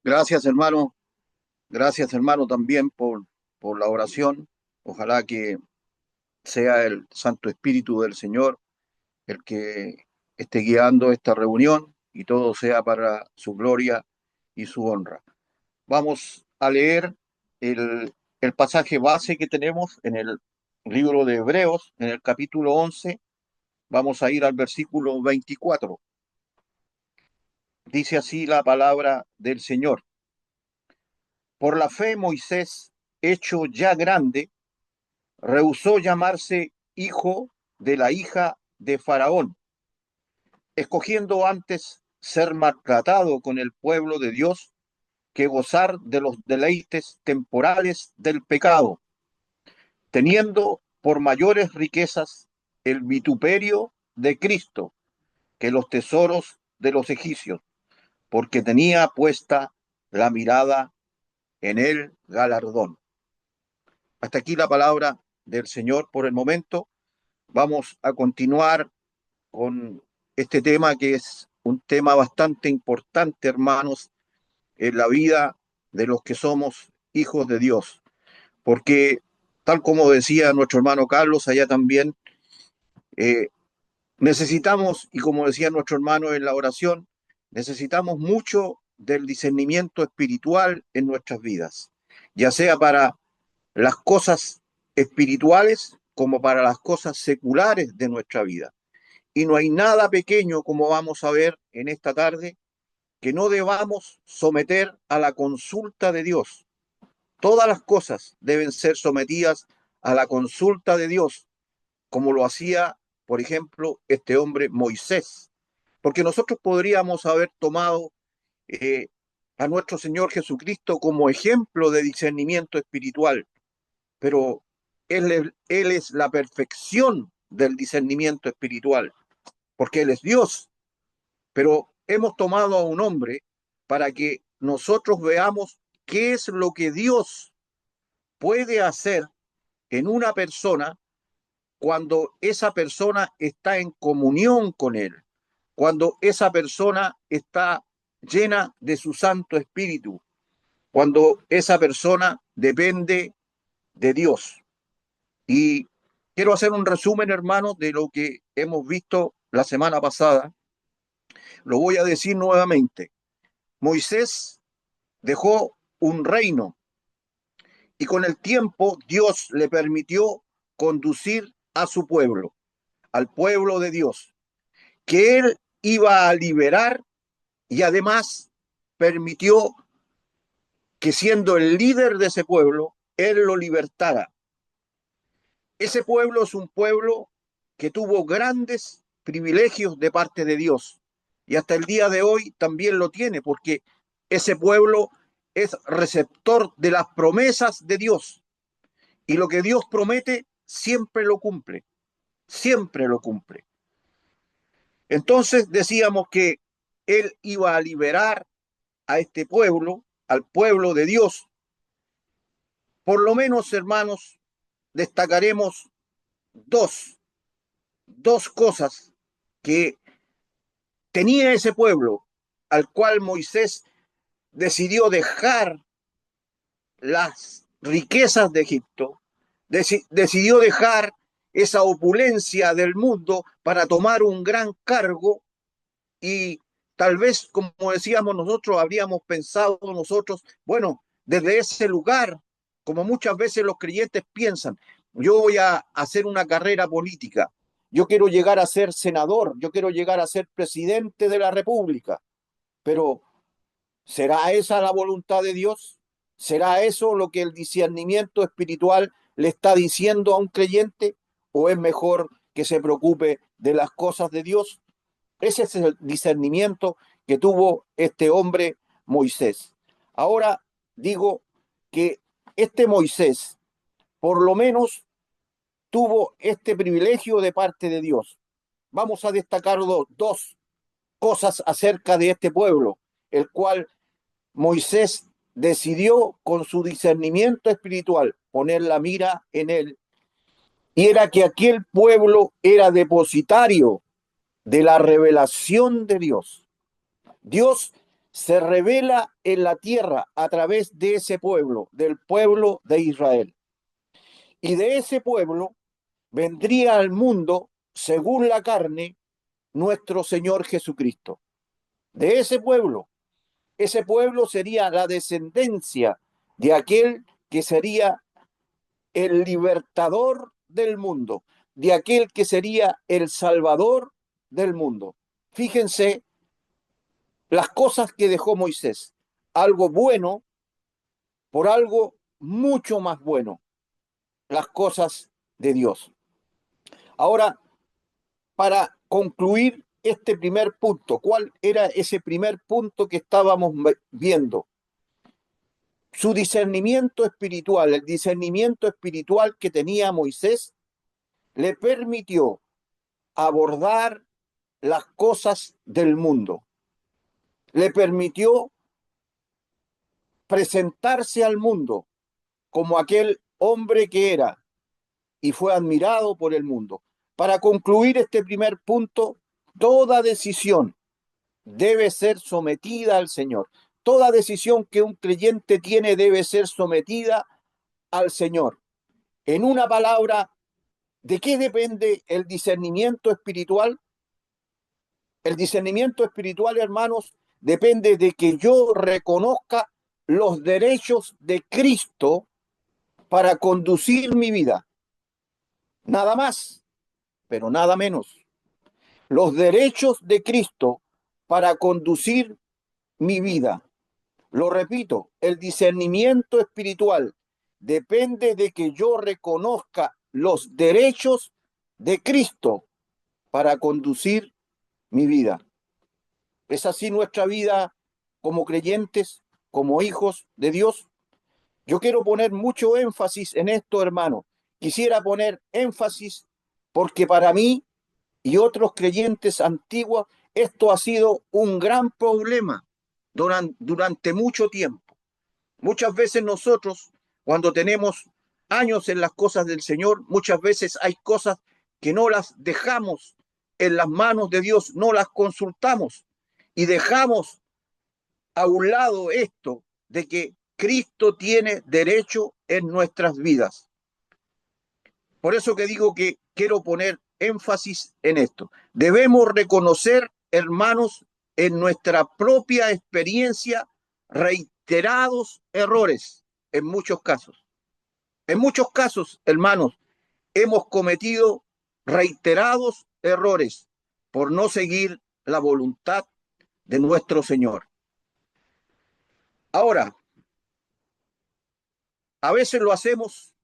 Gracias, hermano. Gracias, hermano, también por la oración. Ojalá que sea el Santo Espíritu del Señor el que esté guiando esta reunión y todo sea para su gloria y su honra. Vamos a leer el pasaje base que tenemos en el libro de Hebreos, en el capítulo 11. Vamos a ir al versículo 24. Dice así la palabra del Señor. Por la fe Moisés, hecho ya grande, rehusó llamarse hijo de la hija de Faraón, escogiendo antes ser maltratado con el pueblo de Dios que gozar de los deleites temporales del pecado, teniendo por mayores riquezas el vituperio de Cristo que los tesoros de los egipcios, porque tenía puesta la mirada en el galardón. Hasta aquí la palabra del Señor por el momento. Vamos a continuar con este tema que es un tema bastante importante, hermanos, en la vida de los que somos hijos de Dios. Porque, tal como decía nuestro hermano Carlos, allá también eh, necesitamos, y como decía nuestro hermano en la oración, necesitamos mucho del discernimiento espiritual en nuestras vidas, ya sea para las cosas espirituales como para las cosas seculares de nuestra vida. Y no hay nada pequeño, como vamos a ver en esta tarde, que no debamos someter a la consulta de Dios. Todas las cosas deben ser sometidas a la consulta de Dios, como lo hacía, por ejemplo, este hombre Moisés. Porque nosotros podríamos haber tomado eh, a nuestro Señor Jesucristo como ejemplo de discernimiento espiritual, pero él es la perfección del discernimiento espiritual, porque Él es Dios, pero hemos tomado a un hombre para que nosotros veamos qué es lo que Dios puede hacer en una persona cuando esa persona está en comunión con Él, cuando esa persona está llena de su Santo Espíritu, cuando esa persona depende de Dios. Y quiero hacer un resumen, hermano, de lo que hemos visto la semana pasada. Lo voy a decir nuevamente. Moisés dejó un reino y con el tiempo Dios le permitió conducir a su pueblo, al pueblo de Dios, que él iba a liberar y además permitió que siendo el líder de ese pueblo, él lo libertara. Ese pueblo es un pueblo que tuvo grandes privilegios de parte de Dios y hasta el día de hoy también lo tiene porque ese pueblo es receptor de las promesas de Dios y lo que Dios promete siempre lo cumple, siempre lo cumple. Entonces decíamos que Él iba a liberar a este pueblo, al pueblo de Dios. Por lo menos, hermanos, destacaremos dos, dos cosas que tenía ese pueblo al cual Moisés decidió dejar las riquezas de Egipto, decidió dejar esa opulencia del mundo para tomar un gran cargo y tal vez, como decíamos nosotros, habríamos pensado nosotros, bueno, desde ese lugar, como muchas veces los creyentes piensan, yo voy a hacer una carrera política, yo quiero llegar a ser senador, yo quiero llegar a ser presidente de la República, pero ¿será esa la voluntad de Dios? ¿Será eso lo que el discernimiento espiritual le está diciendo a un creyente? ¿O es mejor que se preocupe de las cosas de Dios? Ese es el discernimiento que tuvo este hombre Moisés. Ahora digo que este Moisés por lo menos tuvo este privilegio de parte de Dios. Vamos a destacar dos cosas acerca de este pueblo, el cual Moisés decidió con su discernimiento espiritual poner la mira en él y era que aquel pueblo era depositario de la revelación de Dios. Dios se revela en la tierra a través de ese pueblo, del pueblo de Israel. Y de ese pueblo vendría al mundo, según la carne, nuestro Señor Jesucristo. De ese pueblo sería la descendencia de aquel que sería el libertador del mundo, de aquel que sería el salvador del mundo. Fíjense las cosas que dejó Moisés. Algo bueno por algo mucho más bueno. Las cosas de Dios. Ahora, para concluir este primer punto, ¿cuál era ese primer punto que estábamos viendo? Su discernimiento espiritual, el discernimiento espiritual que tenía Moisés, le permitió abordar las cosas del mundo. Le permitió presentarse al mundo como aquel hombre que era y fue admirado por el mundo. Para concluir este primer punto, toda decisión debe ser sometida al Señor. Toda decisión que un creyente tiene debe ser sometida al Señor. En una palabra, ¿de qué depende el discernimiento espiritual? El discernimiento espiritual, hermanos, depende de que yo reconozca los derechos de Cristo para conducir mi vida. Nada más, pero nada menos. Los derechos de Cristo para conducir mi vida. Lo repito, el discernimiento espiritual depende de que yo reconozca los derechos de Cristo para conducir mi vida. ¿Es así nuestra vida como creyentes, como hijos de Dios? Yo quiero poner mucho énfasis en esto, hermano. Quisiera poner énfasis porque para mí y otros creyentes antiguos esto ha sido un gran problema durante mucho tiempo. Muchas veces nosotros, cuando tenemos años en las cosas del Señor, muchas veces hay cosas que no las dejamos en las manos de Dios, no las consultamos y dejamos a un lado esto de que Cristo tiene derecho en nuestras vidas. Por eso que digo que quiero poner énfasis en esto. Debemos reconocer, hermanos, en nuestra propia experiencia, reiterados errores en muchos casos. En muchos casos, hermanos, hemos cometido reiterados errores por no seguir la voluntad de nuestro Señor. Ahora, a veces lo hacemos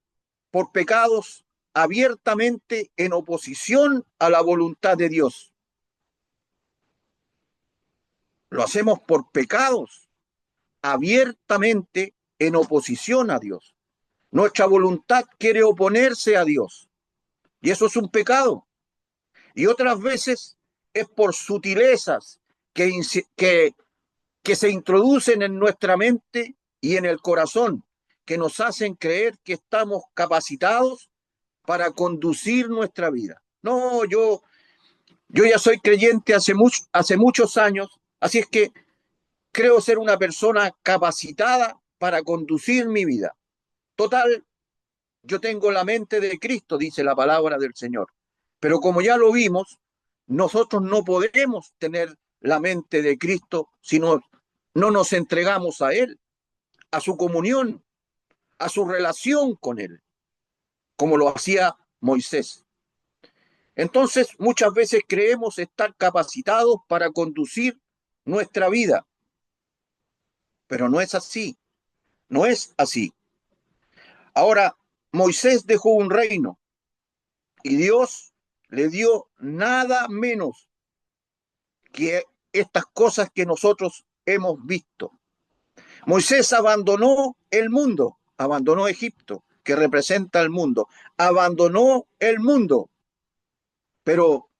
por pecados abiertamente en oposición a la voluntad de Dios. Lo hacemos por pecados abiertamente en oposición a Dios. Nuestra voluntad quiere oponerse a Dios y eso es un pecado. Y otras veces es por sutilezas que, que se introducen en nuestra mente y en el corazón, que nos hacen creer que estamos capacitados para conducir nuestra vida. No, yo ya soy creyente hace muchos años, así es que creo ser una persona capacitada para conducir mi vida. Total, yo tengo la mente de Cristo, dice la palabra del Señor. Pero como ya lo vimos, nosotros no podemos tener la mente de Cristo si no nos entregamos a Él, a su comunión, a su relación con Él, como lo hacía Moisés. Entonces, muchas veces creemos estar capacitados para conducir nuestra vida, pero no es así, no es así. Ahora, Moisés dejó un reino y Dios le dio nada menos que estas cosas que nosotros hemos visto. Moisés abandonó el mundo, abandonó Egipto, que representa el mundo, abandonó el mundo, pero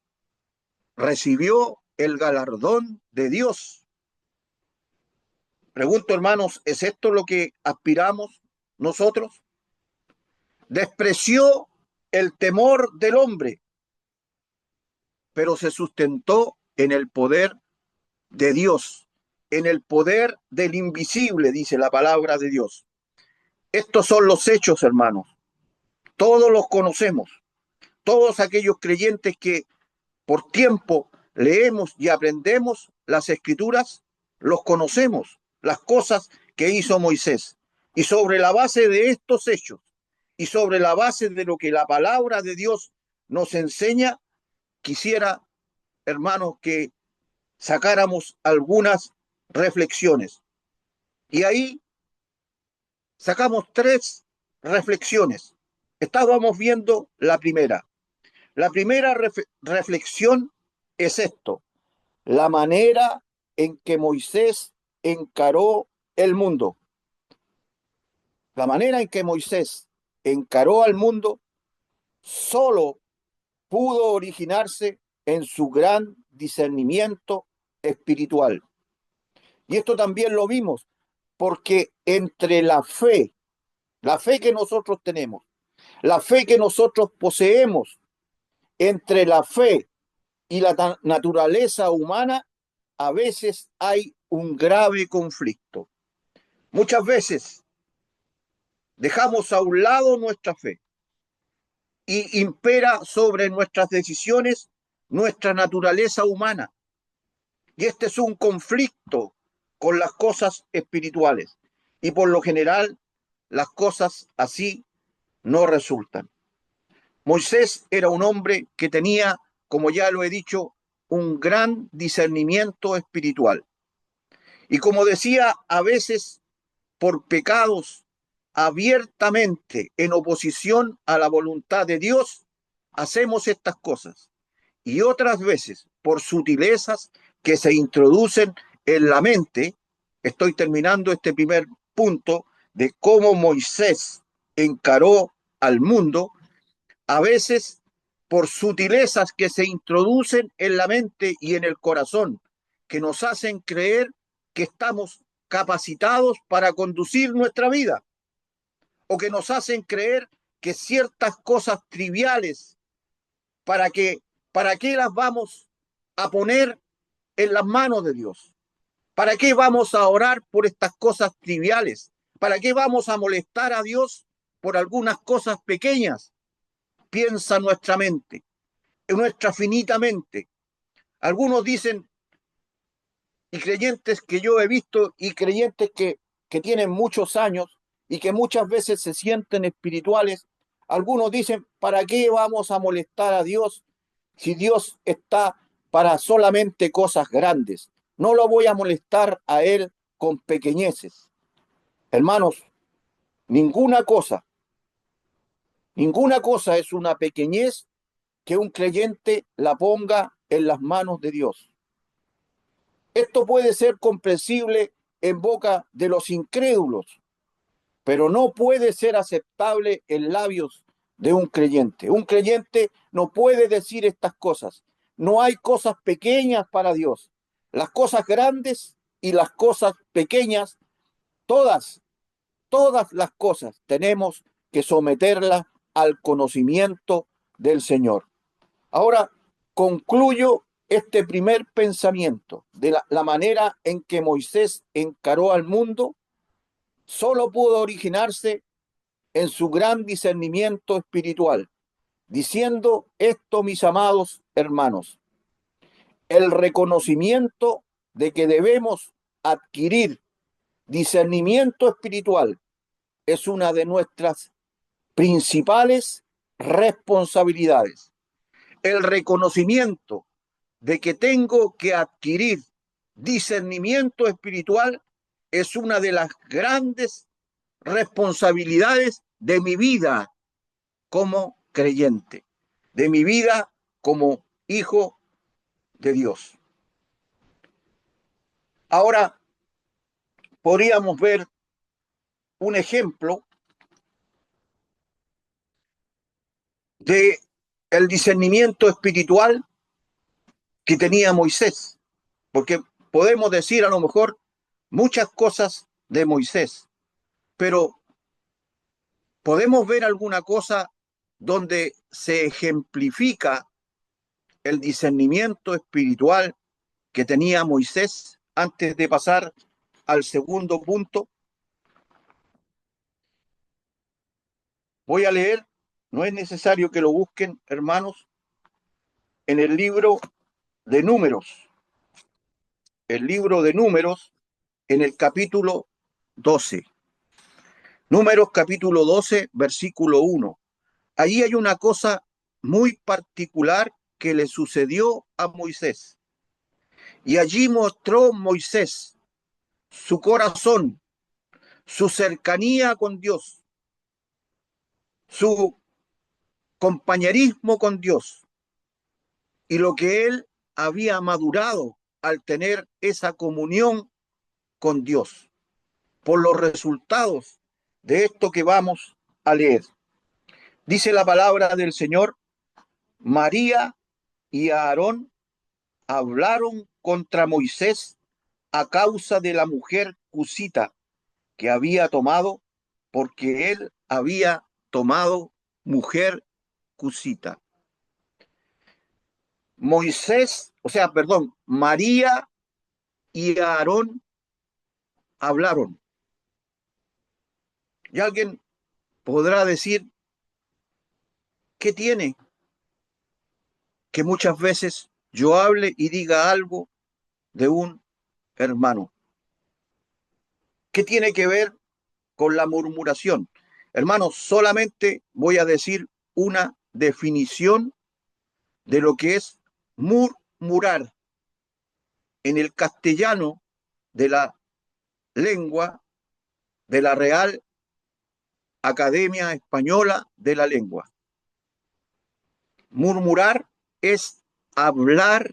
recibió el galardón de Dios. Pregunto, hermanos, ¿es esto lo que aspiramos nosotros? Despreció el temor del hombre, pero se sustentó en el poder de Dios, en el poder del invisible, dice la palabra de Dios. Estos son los hechos, hermanos. Todos los conocemos. Todos aquellos creyentes que por tiempo leemos y aprendemos las escrituras, los conocemos, las cosas que hizo Moisés. Y sobre la base de estos hechos y sobre la base de lo que la palabra de Dios nos enseña, quisiera, hermanos, que sacáramos algunas reflexiones. Y ahí sacamos tres reflexiones. Estábamos viendo la primera. La primera reflexión es esto: la manera en que Moisés encaró el mundo. La manera en que Moisés encaró al mundo solo pudo originarse en su gran discernimiento espiritual. Y esto también lo vimos, porque entre la fe que nosotros tenemos, la fe que nosotros poseemos, entre la fe y la naturaleza humana, a veces hay un grave conflicto. Muchas veces dejamos a un lado nuestra fe y impera sobre nuestras decisiones nuestra naturaleza humana. Y este es un conflicto con las cosas espirituales. Y por lo general, las cosas así no resultan. Moisés era un hombre que tenía, como ya lo he dicho, un gran discernimiento espiritual. Y como decía, a veces por pecados abiertamente en oposición a la voluntad de Dios, hacemos estas cosas. Y otras veces por sutilezas que se introducen en la mente. Estoy terminando este primer punto de cómo Moisés encaró al mundo, a veces por sutilezas que se introducen en la mente y en el corazón, que nos hacen creer que estamos capacitados para conducir nuestra vida, o que nos hacen creer que ciertas cosas triviales, para que, ¿para qué las vamos a poner en las manos de Dios? ¿Para qué vamos a orar por estas cosas triviales? ¿Para qué vamos a molestar a Dios por algunas cosas pequeñas? Piensa nuestra mente, en nuestra finita mente. Algunos dicen, y creyentes que yo he visto, y creyentes que tienen muchos años y que muchas veces se sienten espirituales, algunos dicen, ¿para qué vamos a molestar a Dios si Dios está para solamente cosas grandes? No lo voy a molestar a Él con pequeñeces. Hermanos, ninguna cosa, ninguna cosa es una pequeñez que un creyente la ponga en las manos de Dios. Esto puede ser comprensible en boca de los incrédulos, pero no puede ser aceptable en labios de un creyente. Un creyente no puede decir estas cosas. No hay cosas pequeñas para Dios. Las cosas grandes y las cosas pequeñas, todas, todas las cosas tenemos que someterlas al conocimiento del Señor. Ahora concluyo este primer pensamiento de la manera en que Moisés encaró al mundo. Solo pudo originarse en su gran discernimiento espiritual, diciendo esto, mis amados hermanos: el reconocimiento de que debemos adquirir discernimiento espiritual es una de nuestras principales responsabilidades. El reconocimiento de que tengo que adquirir discernimiento espiritual es una de las grandes responsabilidades de mi vida como creyente, de mi vida como hijo de Dios. Ahora podríamos ver un ejemplo de el discernimiento espiritual que tenía Moisés, porque podemos decir a lo mejor muchas cosas de Moisés, pero podemos ver alguna cosa donde se ejemplifica el discernimiento espiritual que tenía Moisés antes de pasar al segundo punto. Voy a leer, no es necesario que lo busquen, hermanos, en el libro de Números, en el capítulo 12. Números capítulo 12, versículo 1. Allí hay una cosa muy particular que le sucedió a Moisés. Y allí mostró Moisés su corazón, su cercanía con Dios, su compañerismo con Dios y lo que él había madurado al tener esa comunión con Dios, por los resultados de esto que vamos a leer. Dice la palabra del Señor: María y Aarón hablaron contra Moisés a causa de la mujer cusita que había tomado, porque él había tomado mujer cusita. María y Aarón hablaron. Y alguien podrá decir, ¿qué tiene que muchas veces yo hable y diga algo de un hermano? ¿Qué tiene que ver con la murmuración? Hermanos, solamente voy a decir una definición de lo que es murmurar en el castellano de la lengua de la Real Academia Española de la Lengua. Murmurar es hablar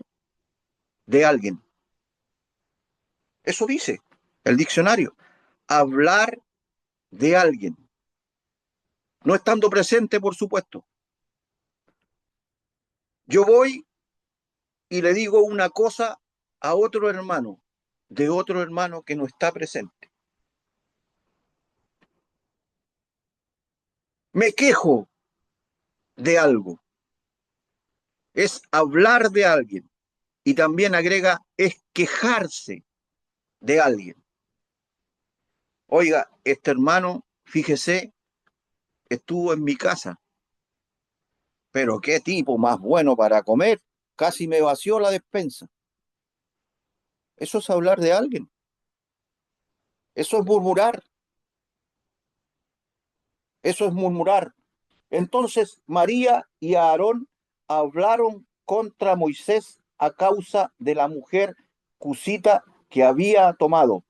de alguien. Eso dice el diccionario. Hablar de alguien. No estando presente, por supuesto. Yo voy y le digo una cosa a otro hermano, de otro hermano que no está presente. Me quejo de algo. Es hablar de alguien. Y también agrega, es quejarse de alguien. Oiga, este hermano, fíjese, estuvo en mi casa, pero qué tipo más bueno para comer, casi me vació la despensa. Eso es hablar de alguien, eso es murmurar, eso es murmurar. Entonces María y Aarón hablaron contra Moisés a causa de la mujer cusita que había tomado,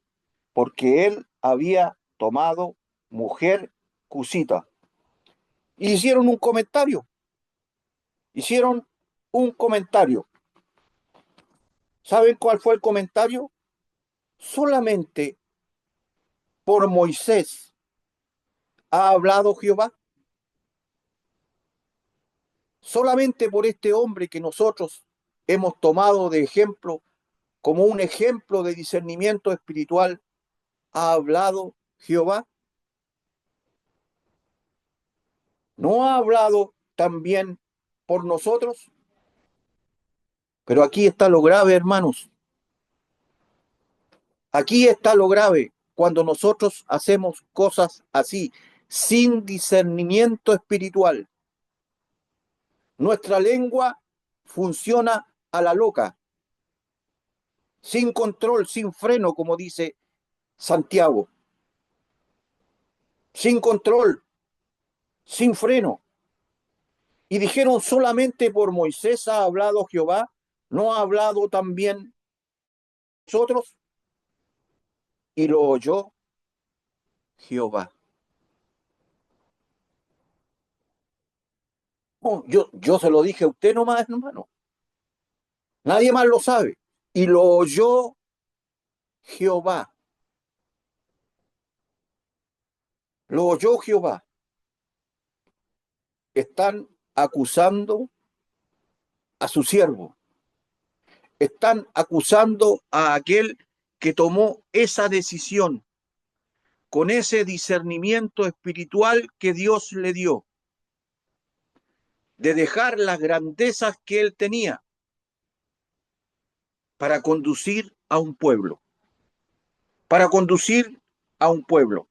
porque él había tomado mujer cusita. Y hicieron un comentario. ¿Saben cuál fue el comentario? Solamente por Moisés ha hablado Jehová. Solamente por este hombre que nosotros hemos tomado de ejemplo, como un ejemplo de discernimiento espiritual, ha hablado Jehová. ¿No ha hablado también por nosotros? Pero aquí está lo grave, hermanos. Aquí está lo grave cuando nosotros hacemos cosas así, sin discernimiento espiritual. Nuestra lengua funciona a la loca, sin control, sin freno, como dice Santiago. Sin control, sin freno. Y dijeron, solamente por Moisés ha hablado Jehová, ¿no ha hablado también nosotros? Y lo oyó Jehová. No, yo se lo dije a usted nomás, hermano. Nadie más lo sabe. Y lo oyó Jehová. Lo oyó Jehová. Están acusando a su siervo. Están acusando a aquel que tomó esa decisión con ese discernimiento espiritual que Dios le dio. de dejar las grandezas que él tenía para conducir a un pueblo, para conducir a un pueblo.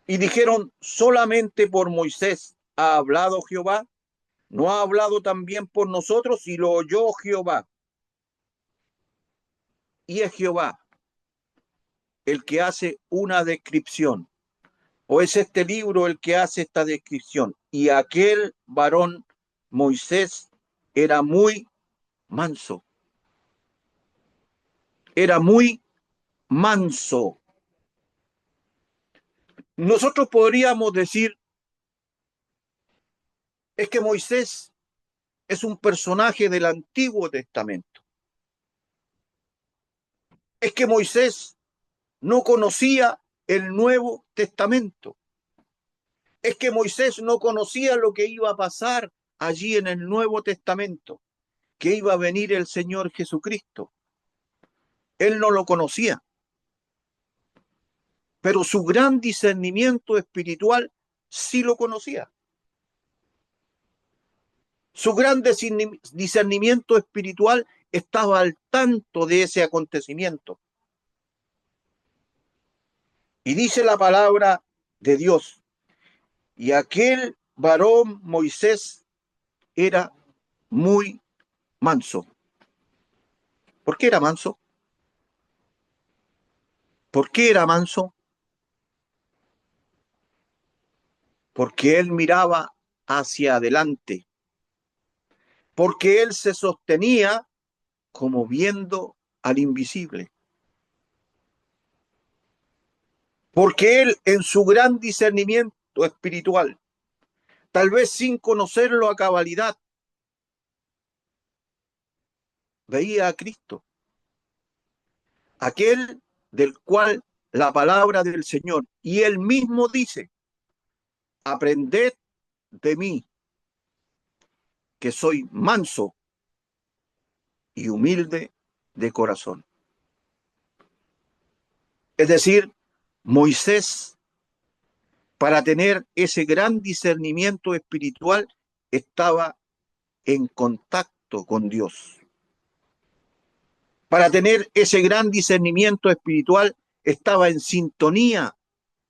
Y dijeron, solamente por Moisés ha hablado Jehová, no ha hablado también por nosotros, y lo oyó Jehová. Y es Jehová el que hace una descripción, o es este libro el que hace esta descripción. Y aquel varón Moisés era muy manso, era muy manso. Nosotros podríamos decir, es que Moisés es un personaje del Antiguo Testamento. Es que Moisés no conocía el Nuevo Testamento. Es que Moisés no conocía lo que iba a pasar allí en el Nuevo Testamento, que iba a venir el Señor Jesucristo. Él no lo conocía, pero su gran discernimiento espiritual sí lo conocía. Su gran discernimiento espiritual estaba al tanto de ese acontecimiento. Y dice la palabra de Dios, y aquel varón Moisés era muy manso. ¿Por qué era manso? ¿Por qué era manso? Porque él miraba hacia adelante, porque él se sostenía como viendo al invisible, porque él en su gran discernimiento espiritual, tal vez sin conocerlo a cabalidad, veía a Cristo, aquel del cual la palabra del Señor, y él mismo dice, aprended de mí, que soy manso y humilde de corazón. Es decir, Moisés, para tener ese gran discernimiento espiritual, estaba en contacto con Dios. Para tener ese gran discernimiento espiritual, estaba en sintonía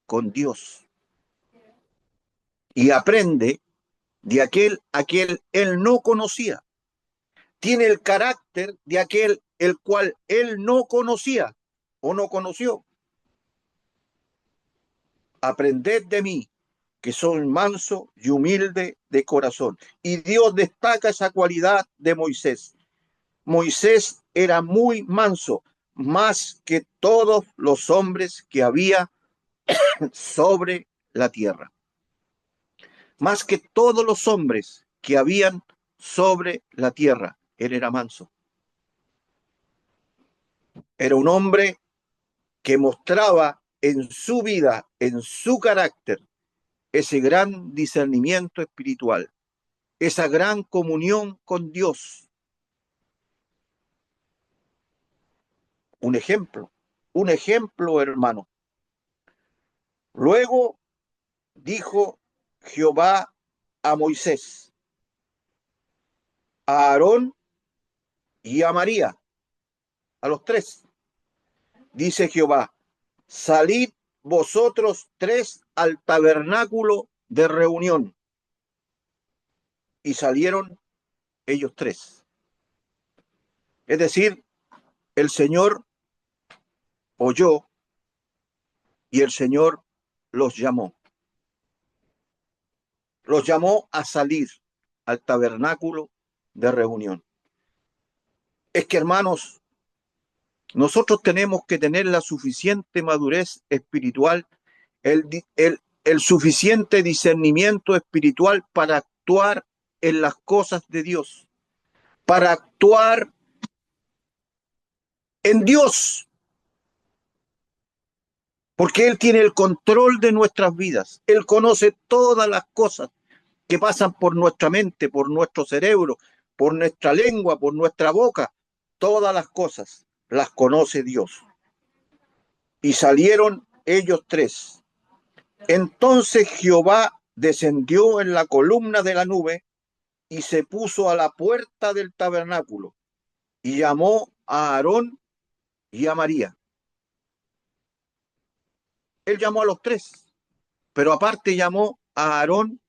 con Dios. Y aprende de aquel a quien él no conocía. Tiene el carácter de aquel el cual él no conocía o no conoció. Aprended de mí, que soy manso y humilde de corazón. Y Dios destaca esa cualidad de Moisés. Moisés era muy manso, más que todos los hombres que había sobre la tierra. Más que todos los hombres que habían sobre la tierra, él era manso. Era un hombre que mostraba en su vida, en su carácter, ese gran discernimiento espiritual, esa gran comunión con Dios. Un ejemplo, hermano. Luego dijo Jehová a Moisés, a Aarón y a María, a los tres. Dice Jehová, salid vosotros tres al tabernáculo de reunión. Y salieron ellos tres. Es decir, el Señor oyó y el Señor los llamó. Los llamó a salir al tabernáculo de reunión. Es que, hermanos, nosotros tenemos que tener la suficiente madurez espiritual, el suficiente discernimiento espiritual para actuar en las cosas de Dios, para actuar en Dios, porque Él tiene el control de nuestras vidas. Él conoce todas las cosas que pasan por nuestra mente, por nuestro cerebro, por nuestra lengua, por nuestra boca. Todas las cosas las conoce Dios. Y salieron ellos tres. Entonces Jehová descendió en la columna de la nube y se puso a la puerta del tabernáculo y llamó a Aarón y a María. Él llamó a los tres, pero aparte llamó a Aarón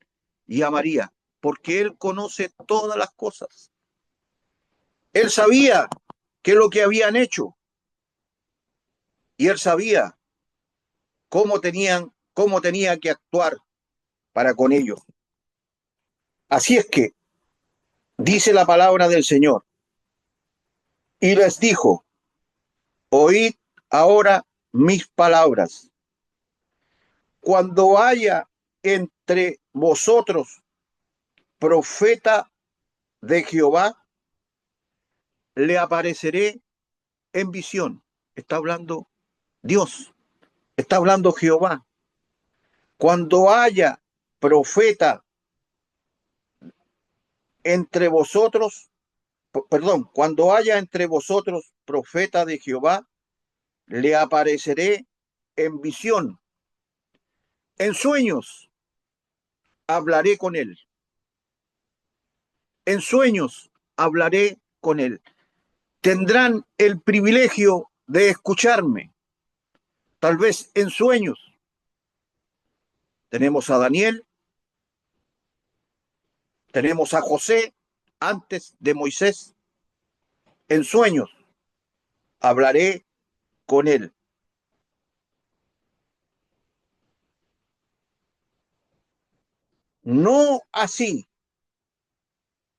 y a María, porque él conoce todas las cosas. Él sabía qué es lo que habían hecho y él sabía cómo tenía que actuar para con ellos. Así es que dice la palabra del Señor y les dijo: oíd ahora mis palabras. Cuando haya entre vosotros profeta de Jehová, le apareceré en visión. Está hablando Dios, está hablando Jehová. Cuando haya profeta entre vosotros, perdón, cuando haya entre vosotros profeta de Jehová, le apareceré en visión. En sueños hablaré con él. En sueños hablaré con él. Tendrán el privilegio de escucharme, tal vez en sueños. Tenemos a Daniel, tenemos a José antes de Moisés. En sueños hablaré con él. No así.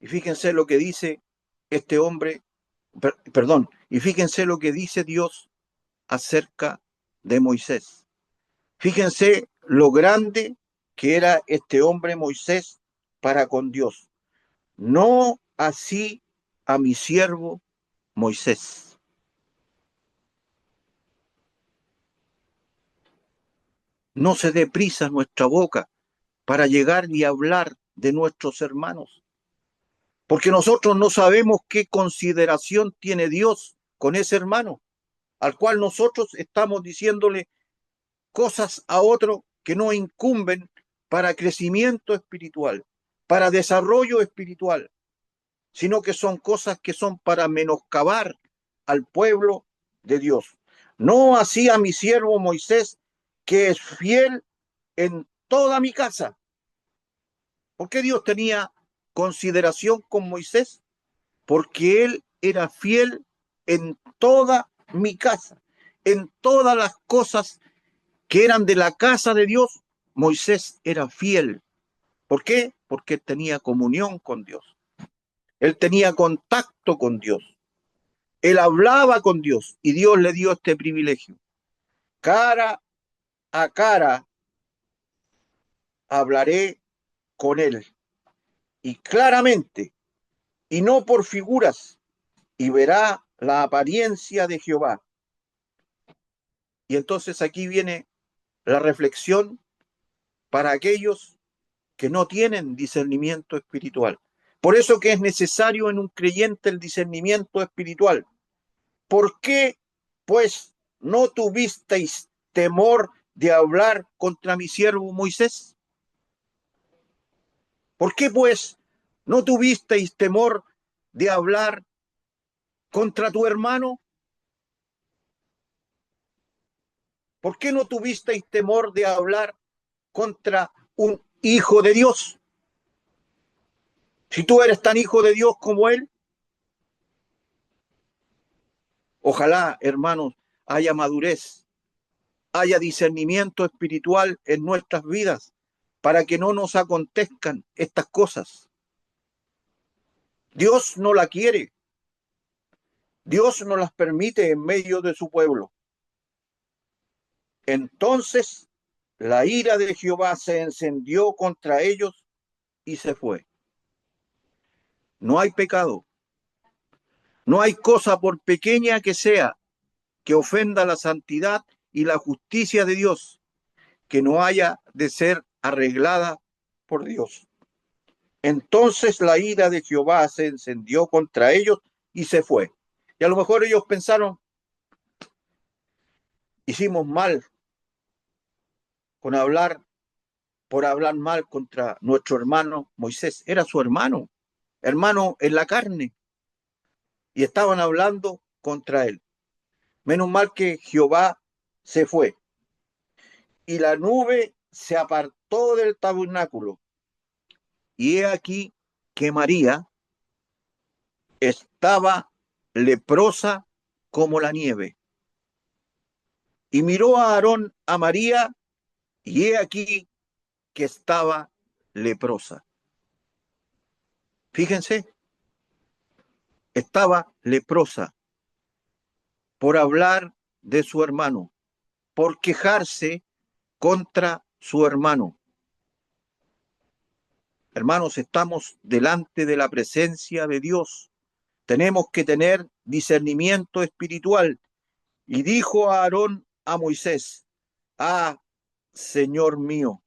Y fíjense lo que dice este hombre, perdón, y fíjense lo que dice Dios acerca de Moisés. Fíjense lo grande que era este hombre Moisés para con Dios. No así a mi siervo Moisés. No se dé prisa nuestra boca para llegar y hablar de nuestros hermanos, porque nosotros no sabemos qué consideración tiene Dios con ese hermano, al cual nosotros estamos diciéndole cosas a otro que no incumben para crecimiento espiritual, para desarrollo espiritual, sino que son cosas que son para menoscabar al pueblo de Dios. No así a mi siervo Moisés, que es fiel en toda mi casa. ¿Por qué Dios tenía consideración con Moisés? Porque él era fiel en toda mi casa, en todas las cosas que eran de la casa de Dios. Moisés era fiel. ¿Por qué? Porque él tenía comunión con Dios. Él tenía contacto con Dios. Él hablaba con Dios y Dios le dio este privilegio. Cara a cara hablaré con él y claramente, y no por figuras, y verá la apariencia de Jehová. Y entonces aquí viene la reflexión para aquellos que no tienen discernimiento espiritual. Por eso que es necesario en un creyente el discernimiento espiritual. ¿Por qué, pues, no tuvisteis temor de hablar contra mi siervo Moisés? ¿Por qué, pues, no tuvisteis temor de hablar contra tu hermano? ¿Por qué no tuvisteis temor de hablar contra un hijo de Dios? Si tú eres tan hijo de Dios como él, ojalá, hermanos, haya madurez, haya discernimiento espiritual en nuestras vidas para que no nos acontezcan estas cosas. Dios no la quiere. Dios no las permite en medio de su pueblo. Entonces la ira de Jehová se encendió contra ellos y se fue. No hay pecado, no hay cosa por pequeña que sea que ofenda la santidad y la justicia de Dios, que no haya de ser arreglada por Dios. Entonces la ira de Jehová se encendió contra ellos y se fue. Y a lo mejor ellos pensaron, hicimos mal con hablar, por hablar mal contra nuestro hermano Moisés. Era su hermano. hermano, en la carne, y estaban hablando contra él. Menos mal que Jehová se fue, y la nube se apartó del tabernáculo, y he aquí que María estaba leprosa como la nieve. Y miró a Aarón a María, y he aquí que estaba leprosa. Fíjense, estaba leprosa por hablar de su hermano, por quejarse contra su hermano. Hermanos, estamos delante de la presencia de Dios. Tenemos que tener discernimiento espiritual. Y dijo a Aarón a Moisés: ah, Señor mío,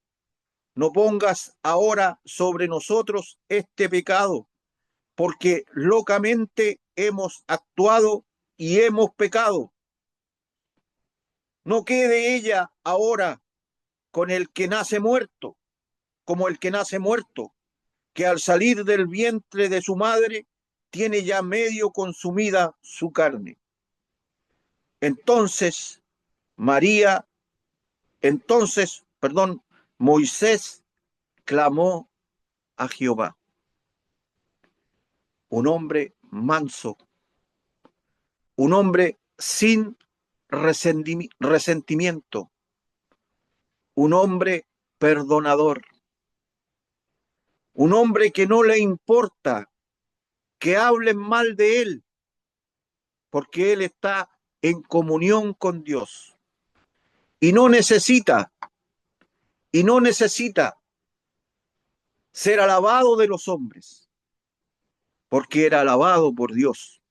no pongas ahora sobre nosotros este pecado, porque locamente hemos actuado y hemos pecado. No quede ella ahora con el que nace muerto, como el que nace muerto, que al salir del vientre de su madre tiene ya medio consumida su carne. Entonces, María, Moisés clamó a Jehová. Un hombre manso, un hombre sin resentimiento, un hombre perdonador, un hombre que no le importa que hablen mal de él, porque él está en comunión con Dios y no necesita, y no necesita ser alabado de los hombres, porque era alabado por Dios.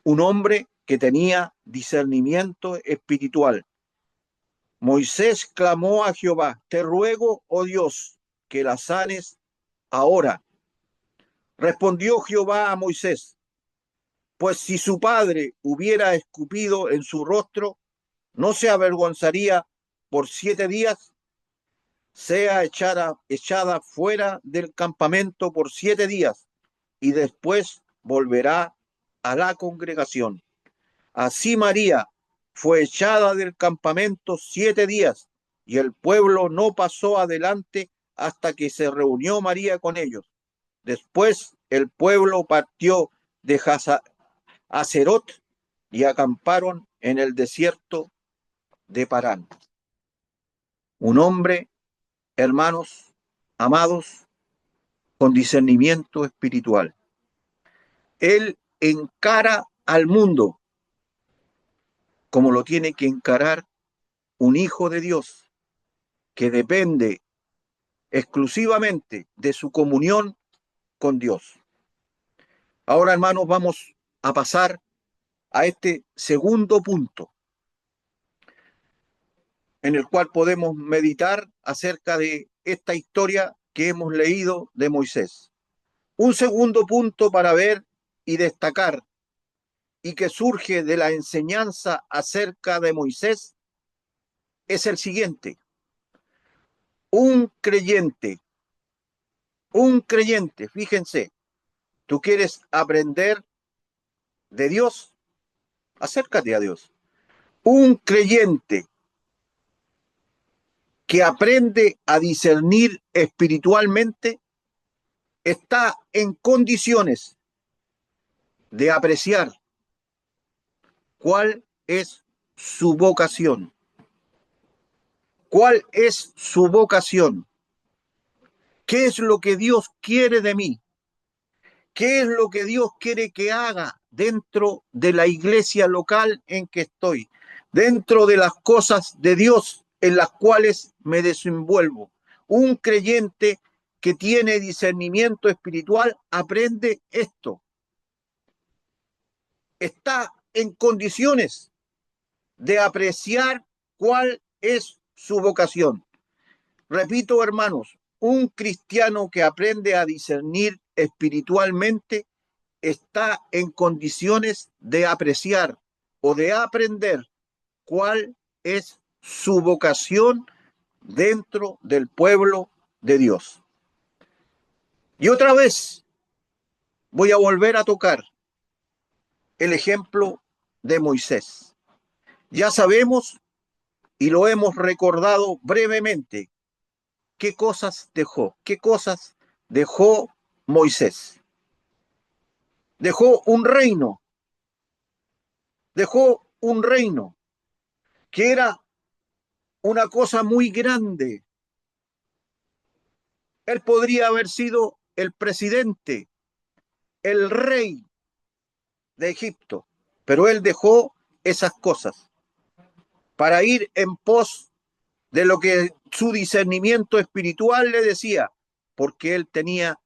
Un hombre que tenía discernimiento espiritual. Moisés clamó a Jehová: te ruego, oh Dios, que la sanes ahora. Respondió Jehová a Moisés: pues si su padre hubiera escupido en su rostro, ¿no se avergonzaría por 7 días? Sea echada fuera del campamento por 7 días, y después volverá a la congregación. Así María fue echada del campamento 7 días, y el pueblo no pasó adelante hasta que se reunió María con ellos. Después el pueblo partió de Haserot y acamparon en el desierto de Parán. Un hombre, hermanos, amados, con discernimiento espiritual. Él encara al mundo como lo tiene que encarar un hijo de Dios que depende exclusivamente de su comunión con Dios. Ahora, hermanos, vamos a pasar a este segundo punto en el cual podemos meditar acerca de esta historia que hemos leído de Moisés. Un segundo punto para ver y destacar y que surge de la enseñanza acerca de Moisés es el siguiente. Un creyente, fíjense, tú quieres aprender de Dios, acércate a Dios. Un creyente que aprende a discernir espiritualmente está en condiciones de apreciar cuál es su vocación. ¿Cuál es su vocación? ¿Qué es lo que Dios quiere de mí? ¿Qué es lo que Dios quiere que haga dentro de la iglesia local en que estoy? Dentro de las cosas de Dios en las cuales me desenvuelvo. Un creyente que tiene discernimiento espiritual aprende esto. Está en condiciones de apreciar cuál es su vocación. Repito, hermanos, un cristiano que aprende a discernir espiritualmente está en condiciones de apreciar o de aprender cuál es su vocación dentro del pueblo de Dios. Y otra vez, voy a volver a tocar el ejemplo de Moisés. Ya sabemos y lo hemos recordado brevemente qué cosas dejó Moisés. Dejó un reino, dejó un reino que era una cosa muy grande. Él podría haber sido el presidente, el rey de Egipto, pero él dejó esas cosas para ir en pos de lo que su discernimiento espiritual le decía, porque él tenía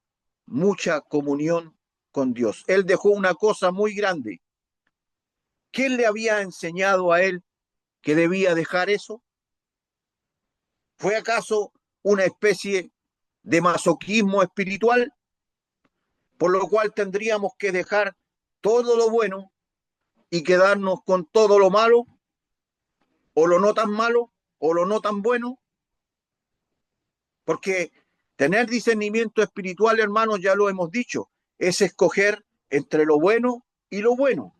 mucha comunión con Dios. Él dejó una cosa muy grande. ¿Quién le había enseñado a él que debía dejar eso? ¿Fue acaso una especie de masoquismo espiritual, por lo cual tendríamos que dejar todo lo bueno y quedarnos con todo lo malo, o lo no tan malo, o lo no tan bueno? Porque tener discernimiento espiritual, hermanos, ya lo hemos dicho, es escoger entre lo bueno y lo bueno.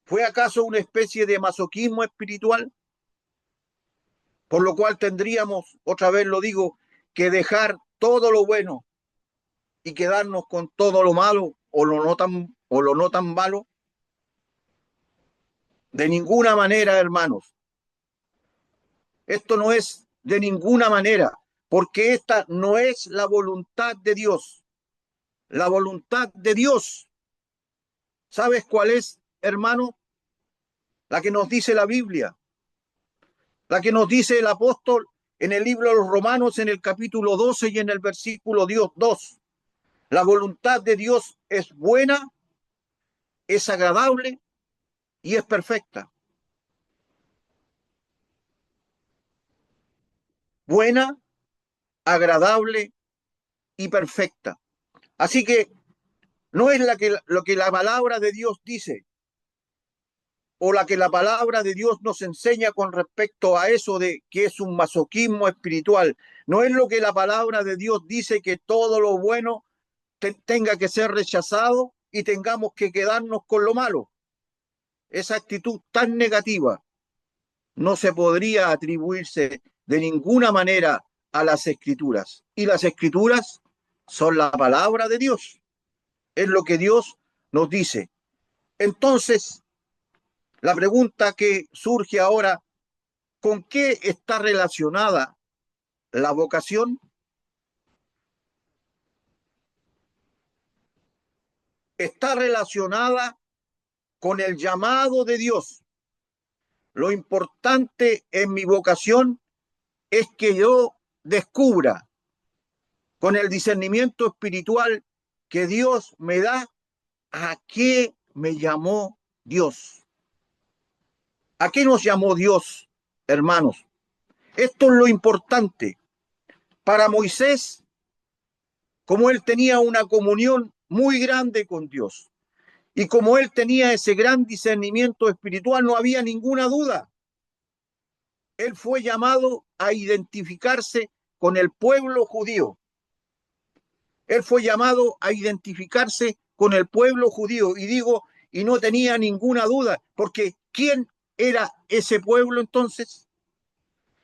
¿Fue acaso una especie de masoquismo espiritual? Por lo cual tendríamos, otra vez lo digo, que dejar todo lo bueno y quedarnos con todo lo malo o lo no tan malo. De ninguna manera, hermanos. Esto no es de ninguna manera, porque esta no es la voluntad de Dios. La voluntad de Dios, ¿sabes cuál es, hermano? La que nos dice la Biblia, la que nos dice el apóstol en el libro de los Romanos, en el capítulo 12 y en el versículo 2. La voluntad de Dios es buena, es agradable y es perfecta. Buena, agradable y perfecta. Así que no es lo que la palabra de Dios dice o la que la palabra de Dios nos enseña con respecto a eso de que es un masoquismo espiritual. No es lo que la palabra de Dios dice que todo lo bueno tenga que ser rechazado y tengamos que quedarnos con lo malo. Esa actitud tan negativa no se podría atribuirse de ninguna manera a las escrituras. Y las escrituras son la palabra de Dios. Es lo que Dios nos dice. Entonces, la pregunta que surge ahora, ¿con qué está relacionada la vocación? Está relacionada con el llamado de Dios. Lo importante en mi vocación es que yo descubra con el discernimiento espiritual que Dios me da a qué me llamó Dios. ¿A qué nos llamó Dios, hermanos? Esto es lo importante. Para Moisés, como él tenía una comunión muy grande con Dios y como él tenía ese gran discernimiento espiritual, no había ninguna duda. Él fue llamado a identificarse con el pueblo judío. Él fue llamado a identificarse con el pueblo judío. Y digo, y no tenía ninguna duda, porque ¿quién era ese pueblo entonces?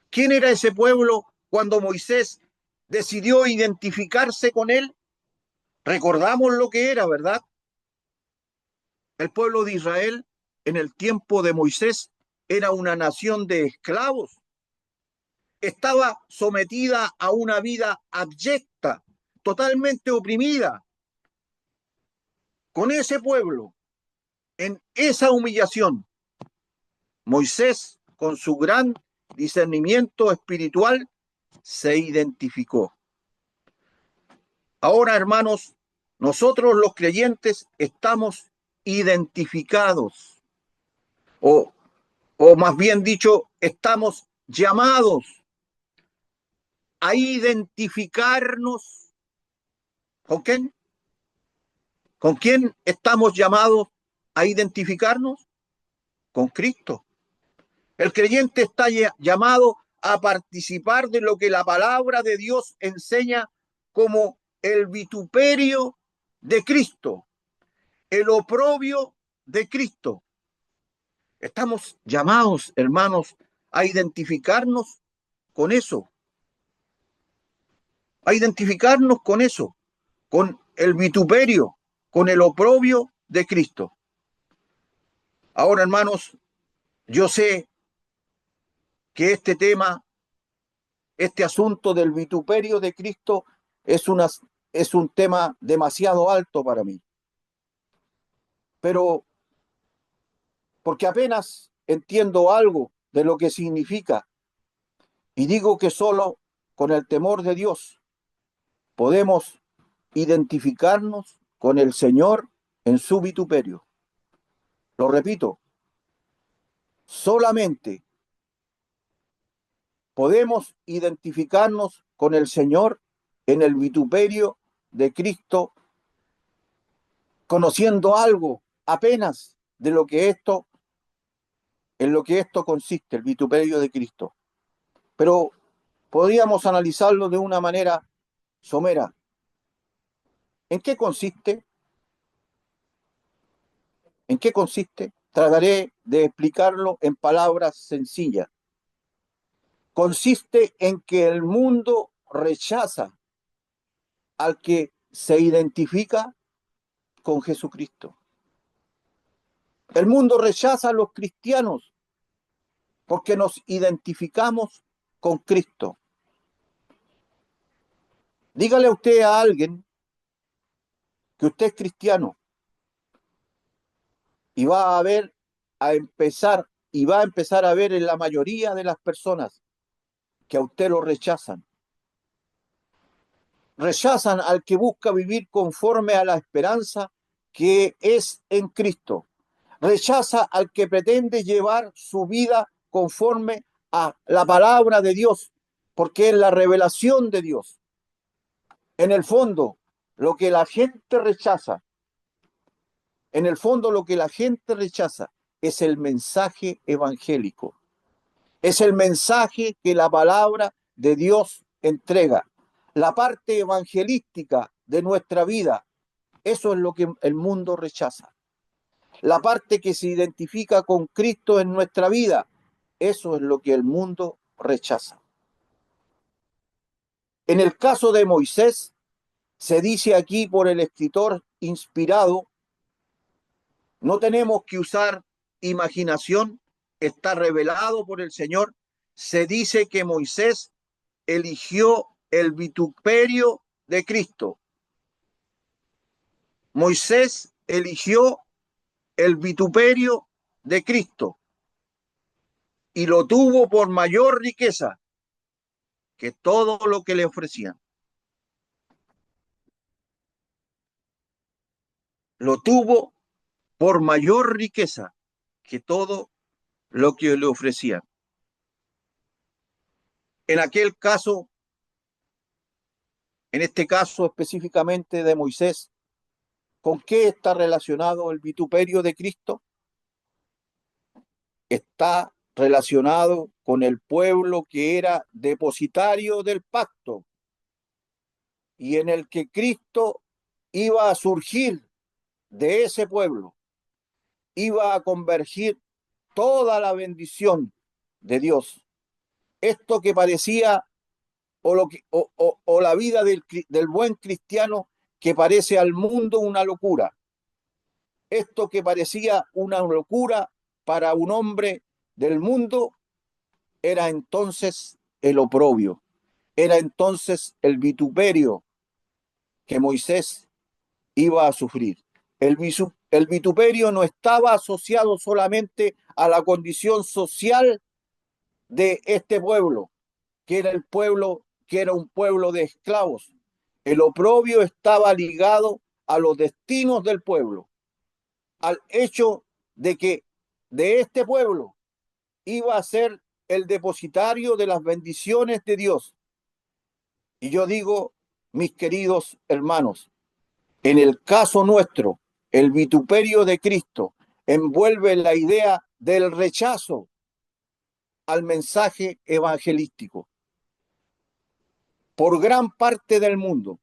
¿Quién era ese pueblo cuando Moisés decidió identificarse con él? Recordamos lo que era, ¿verdad? El pueblo de Israel en el tiempo de Moisés era una nación de esclavos. Estaba sometida a una vida abyecta, totalmente oprimida. Con ese pueblo, en esa humillación, Moisés, con su gran discernimiento espiritual, se identificó. Ahora, hermanos, nosotros los creyentes estamos identificados, o, o más bien dicho, estamos llamados a identificarnos. ¿Con quién? ¿Con quién estamos llamados a identificarnos? Con Cristo. El creyente está llamado a participar de lo que la palabra de Dios enseña como el vituperio de Cristo, el oprobio de Cristo. Estamos llamados, hermanos, a identificarnos con eso, a identificarnos con eso, con el vituperio, con el oprobio de Cristo. Ahora, hermanos, yo sé que este tema, este asunto del vituperio de Cristo es un tema demasiado alto para mí, pero porque apenas entiendo algo de lo que significa y digo que solo con el temor de Dios podemos identificarnos con el Señor en su vituperio. Lo repito, solamente podemos identificarnos con el Señor en el vituperio de Cristo, conociendo algo apenas de lo que esto, en lo que esto consiste, el vituperio de Cristo. Pero podríamos analizarlo de una manera somera. ¿En qué consiste? ¿En qué consiste? Trataré de explicarlo en palabras sencillas. Consiste en que el mundo rechaza al que se identifica con Jesucristo. El mundo rechaza a los cristianos porque nos identificamos con Cristo. Dígale usted a alguien que usted es cristiano y va a ver a empezar y va a empezar a ver en la mayoría de las personas que a usted lo rechazan. Rechazan al que busca vivir conforme a la esperanza que es en Cristo. Rechaza al que pretende llevar su vida conforme a la palabra de Dios, porque es la revelación de Dios. En el fondo, lo que la gente rechaza, en el fondo lo que la gente rechaza es el mensaje evangélico. Es el mensaje que la palabra de Dios entrega. La parte evangelística de nuestra vida, eso es lo que el mundo rechaza. La parte que se identifica con Cristo en nuestra vida, eso es lo que el mundo rechaza. En el caso de Moisés, se dice aquí por el escritor inspirado, no tenemos que usar imaginación, está revelado por el Señor. Se dice que Moisés eligió el vituperio de Cristo. Moisés eligió el vituperio de Cristo y lo tuvo por mayor riqueza que todo lo que le ofrecían. Lo tuvo por mayor riqueza que todo lo que le ofrecían. En aquel caso, en este caso específicamente de Moisés, ¿con qué está relacionado el vituperio de Cristo? Está relacionado con el pueblo que era depositario del pacto y en el que Cristo iba a surgir de ese pueblo, iba a convergir toda la bendición de Dios. Esto que parecía, o la vida del buen cristiano que parece al mundo una locura. Esto que parecía una locura para un hombre del mundo era entonces el oprobio, era entonces el vituperio que Moisés iba a sufrir. El vituperio no estaba asociado solamente a la condición social de este pueblo, que era el pueblo, que era un pueblo de esclavos. El oprobio estaba ligado a los destinos del pueblo, al hecho de que de este pueblo iba a ser el depositario de las bendiciones de Dios. Y yo digo, mis queridos hermanos, en el caso nuestro, el vituperio de Cristo envuelve la idea del rechazo al mensaje evangelístico por gran parte del mundo.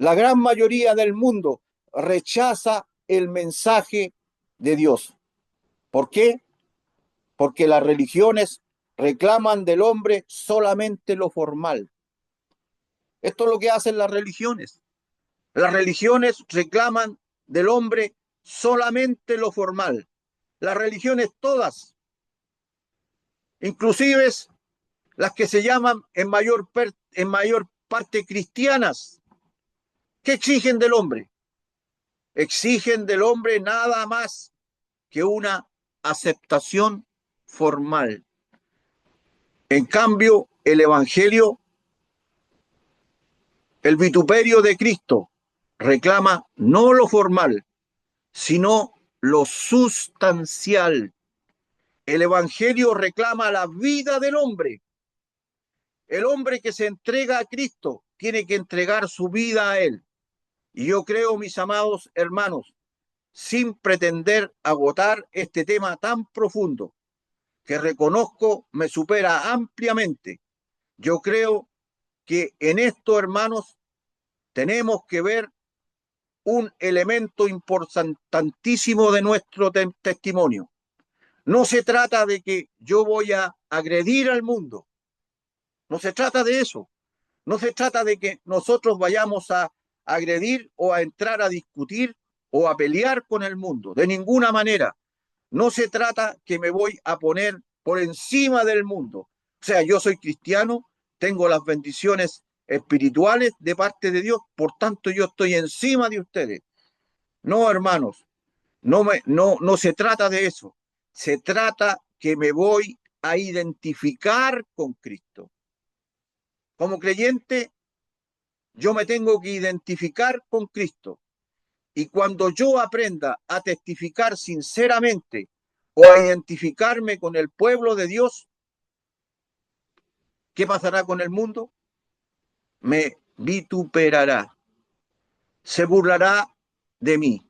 La gran mayoría del mundo rechaza el mensaje de Dios. ¿Por qué? Porque las religiones reclaman del hombre solamente lo formal. Esto es lo que hacen las religiones. Las religiones reclaman del hombre solamente lo formal. Las religiones todas, inclusive las que se llaman en mayor parte cristianas, ¿qué exigen del hombre? Exigen del hombre nada más que una aceptación formal. En cambio, el Evangelio, el vituperio de Cristo, reclama no lo formal, sino lo sustancial. El Evangelio reclama la vida del hombre. El hombre que se entrega a Cristo tiene que entregar su vida a Él. Y yo creo, mis amados hermanos, sin pretender agotar este tema tan profundo, que reconozco me supera ampliamente, yo creo que en esto, hermanos, tenemos que ver un elemento importantísimo de nuestro testimonio. No se trata de que yo voy a agredir al mundo, no se trata de eso, no se trata de que nosotros vayamos a agredir o a entrar a discutir o a pelear con el mundo, de ninguna manera. No se trata que me voy a poner por encima del mundo. O sea, yo soy cristiano, tengo las bendiciones espirituales de parte de Dios, por tanto yo estoy encima de ustedes. No, hermanos, no se trata de eso. Se trata que me voy a identificar con Cristo. Como creyente, yo me tengo que identificar con Cristo. Y cuando yo aprenda a testificar sinceramente o a identificarme con el pueblo de Dios, ¿qué pasará con el mundo? Me vituperará, se burlará de mí.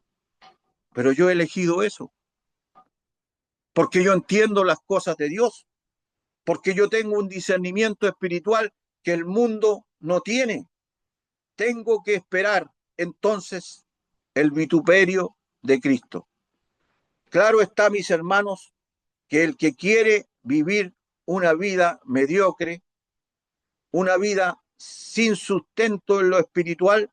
Pero yo he elegido eso, porque yo entiendo las cosas de Dios, porque yo tengo un discernimiento espiritual que el mundo no tiene. Tengo que esperar entonces el vituperio de Cristo. Claro está, mis hermanos, que el que quiere vivir una vida mediocre, una vida sin sustento en lo espiritual,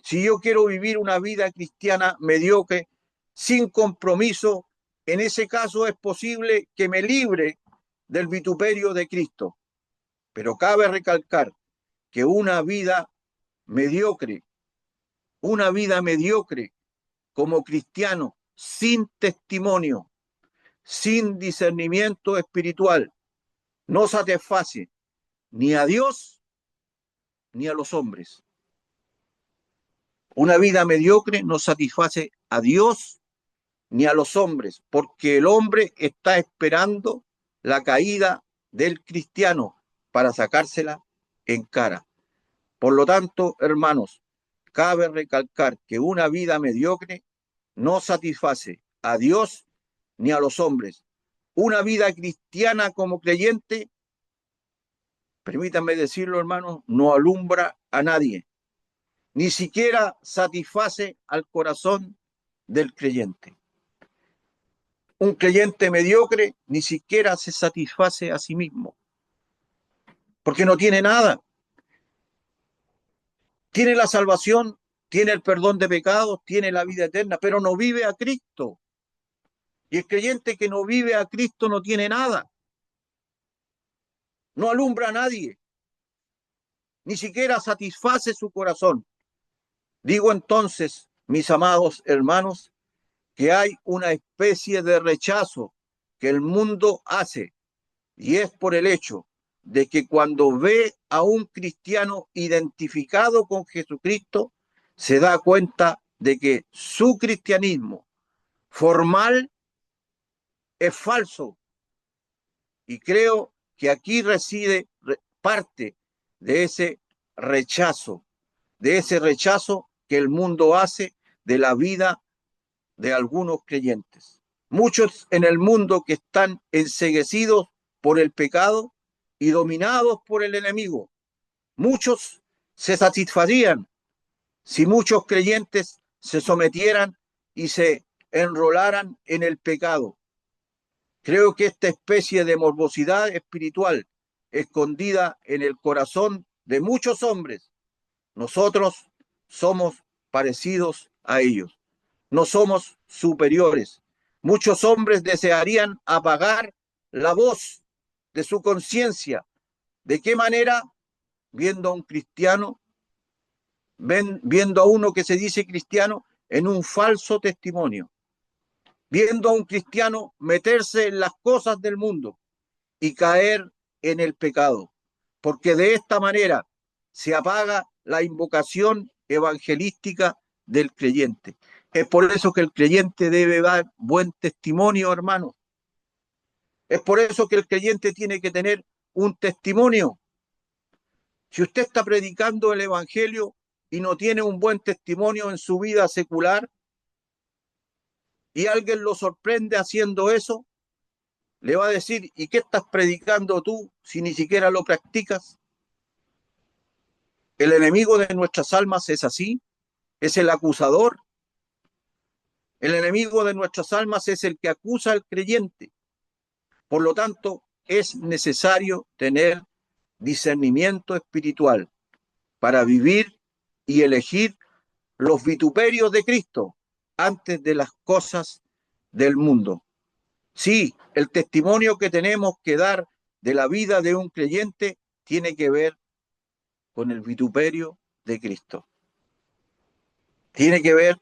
si yo quiero vivir una vida cristiana mediocre, sin compromiso, en ese caso es posible que me libre del vituperio de Cristo. Pero cabe recalcar que una vida mediocre como cristiano, sin testimonio, sin discernimiento espiritual, no satisface ni a Dios ni a los hombres. Una vida mediocre no satisface a Dios ni a los hombres, porque el hombre está esperando la caída del cristiano para sacársela en cara. Por lo tanto, hermanos, cabe recalcar que una vida mediocre no satisface a Dios ni a los hombres. Una vida cristiana como creyente, permítanme decirlo, hermanos, no alumbra a nadie, ni siquiera satisface al corazón del creyente. Un creyente mediocre ni siquiera se satisface a sí mismo, porque no tiene nada. Tiene la salvación, tiene el perdón de pecados, tiene la vida eterna, pero no vive a Cristo. Y el creyente que no vive a Cristo no tiene nada. No alumbra a nadie, ni siquiera satisface su corazón. Digo entonces, mis amados hermanos, que hay una especie de rechazo que el mundo hace, y es por el hecho de que cuando ve a un cristiano identificado con Jesucristo, se da cuenta de que su cristianismo formal es falso. Y creo que aquí reside parte de ese rechazo que el mundo hace de la vida de algunos creyentes. Muchos en el mundo que están enceguecidos por el pecado y dominados por el enemigo. Muchos se satisfarían si muchos creyentes se sometieran y se enrolaran en el pecado. Creo que esta especie de morbosidad espiritual escondida en el corazón de muchos hombres, nosotros somos parecidos a ellos, no somos superiores. Muchos hombres desearían apagar la voz de su conciencia. ¿De qué manera? Viendo a un cristiano, viendo a uno que se dice cristiano en un falso testimonio, viendo a un cristiano meterse en las cosas del mundo y caer en el pecado, porque de esta manera se apaga la invocación evangelística del creyente. Es por eso que el creyente debe dar buen testimonio, hermano. Es por eso que el creyente tiene que tener un testimonio. Si usted está predicando el evangelio y no tiene un buen testimonio en su vida secular y alguien lo sorprende haciendo eso, le va a decir, ¿y qué estás predicando tú si ni siquiera lo practicas? El enemigo de nuestras almas es así, es el acusador. El enemigo de nuestras almas es el que acusa al creyente. Por lo tanto, es necesario tener discernimiento espiritual para vivir y elegir los vituperios de Cristo antes de las cosas del mundo. Sí, el testimonio que tenemos que dar de la vida de un creyente tiene que ver con el vituperio de Cristo. Tiene que ver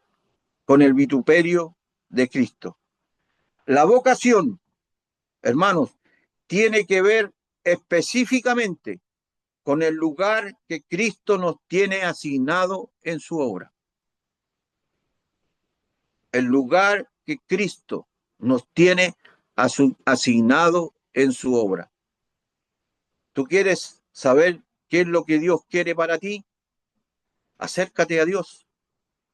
con el vituperio de Cristo. La vocación, hermanos, tiene que ver específicamente con el lugar que Cristo nos tiene asignado en su obra. El lugar que Cristo nos tiene asignado en su obra. ¿Tú quieres saber qué es lo que Dios quiere para ti? Acércate a Dios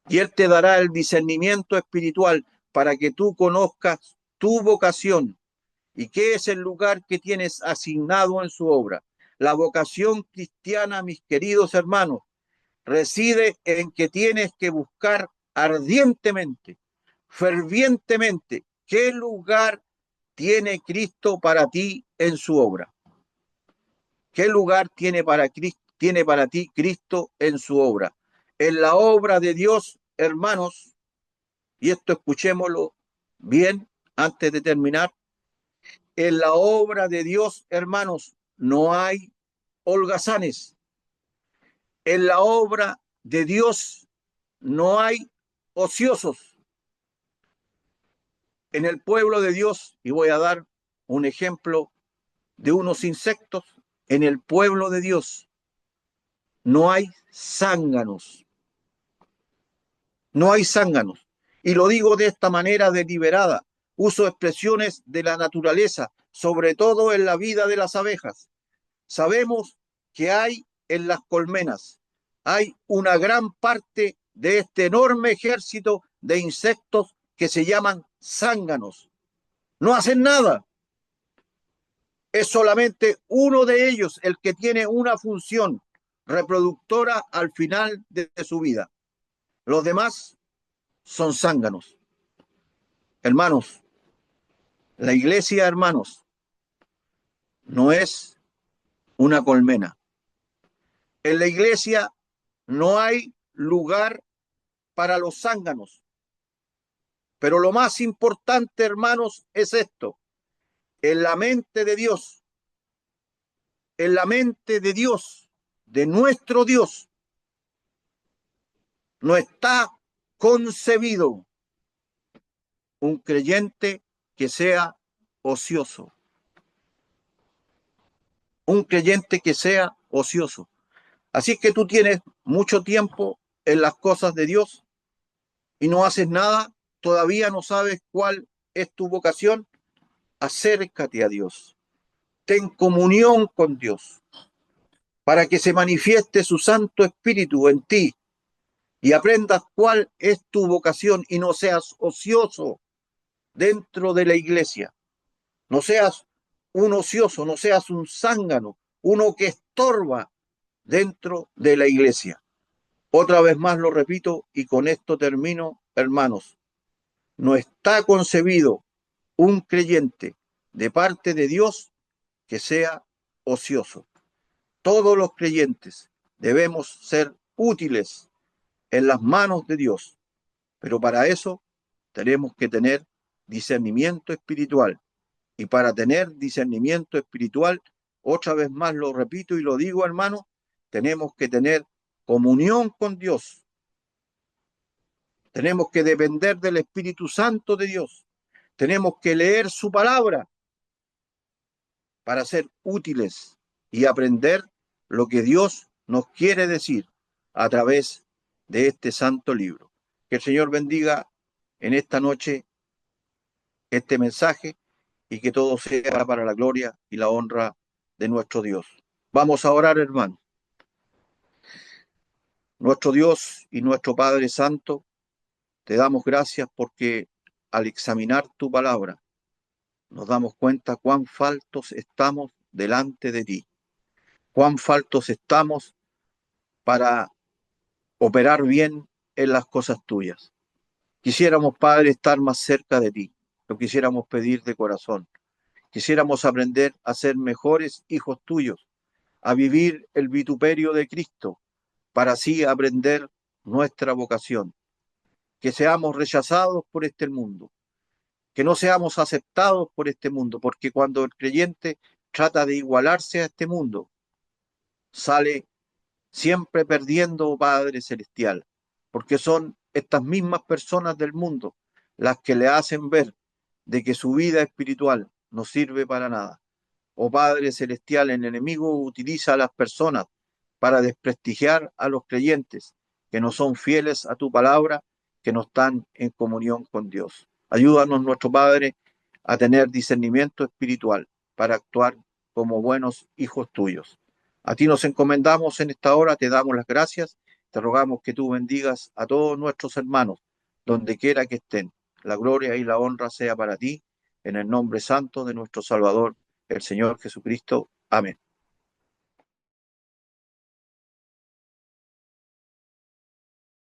y Él te dará el discernimiento espiritual para que tú conozcas tu vocación y qué es el lugar que tienes asignado en su obra. La vocación cristiana, mis queridos hermanos, reside en que tienes que buscar ardientemente, fervientemente, qué lugar tiene Cristo para ti en su obra. ¿Qué lugar tiene para ti Cristo en su obra? En la obra de Dios, hermanos, y esto escuchémoslo bien antes de terminar, en la obra de Dios, hermanos, no hay holgazanes. En la obra de Dios no hay ociosos. En el pueblo de Dios, y voy a dar un ejemplo de unos insectos, en el pueblo de Dios no hay zánganos. No hay zánganos. Y lo digo de esta manera deliberada. Uso expresiones de la naturaleza, sobre todo en la vida de las abejas. Sabemos que hay en las colmenas, hay una gran parte de este enorme ejército de insectos que se llaman zánganos. No hacen nada. Es solamente uno de ellos el que tiene una función reproductora al final de su vida. Los demás son zánganos. Hermanos, la iglesia, hermanos, no es una colmena. En la iglesia no hay lugar para los zánganos. Pero lo más importante, hermanos, es esto. En la mente de Dios, en la mente de Dios, de nuestro Dios, no está concebido un creyente que sea ocioso. Un creyente que sea ocioso. Así que tú tienes mucho tiempo en las cosas de Dios y no haces nada, todavía no sabes cuál es tu vocación. Acércate a Dios. Ten comunión con Dios para que se manifieste su Santo Espíritu en ti y aprendas cuál es tu vocación y no seas ocioso dentro de la iglesia. No seas un ocioso, no seas un zángano, uno que estorba dentro de la iglesia. Otra vez más lo repito y con esto termino, hermanos. No está concebido un creyente de parte de Dios que sea ocioso. Todos los creyentes debemos ser útiles en las manos de Dios, pero para eso tenemos que tener discernimiento espiritual. Y para tener discernimiento espiritual, otra vez más lo repito y lo digo, hermano, tenemos que tener comunión con Dios. Tenemos que depender del Espíritu Santo de Dios. Tenemos que leer su palabra para ser útiles y aprender lo que Dios nos quiere decir a través de este santo libro. Que el Señor bendiga en esta noche este mensaje y que todo sea para la gloria y la honra de nuestro Dios. Vamos a orar, hermano. Nuestro Dios y nuestro Padre Santo, te damos gracias porque al examinar tu palabra nos damos cuenta cuán faltos estamos delante de ti, cuán faltos estamos para operar bien en las cosas tuyas. Quisiéramos, Padre, estar más cerca de ti, lo quisiéramos pedir de corazón. Quisiéramos aprender a ser mejores hijos tuyos, a vivir el vituperio de Cristo, para así aprender nuestra vocación. Que seamos rechazados por este mundo, que no seamos aceptados por este mundo, porque cuando el creyente trata de igualarse a este mundo, sale siempre perdiendo, oh Padre Celestial, porque son estas mismas personas del mundo las que le hacen ver de que su vida espiritual no sirve para nada. Oh Padre Celestial, el enemigo utiliza a las personas para desprestigiar a los creyentes que no son fieles a tu palabra, que no están en comunión con Dios. Ayúdanos, nuestro Padre, a tener discernimiento espiritual para actuar como buenos hijos tuyos. A ti nos encomendamos en esta hora, te damos las gracias, te rogamos que tú bendigas a todos nuestros hermanos, donde quiera que estén. La gloria y la honra sea para ti, en el nombre santo de nuestro Salvador, el Señor Jesucristo. Amén.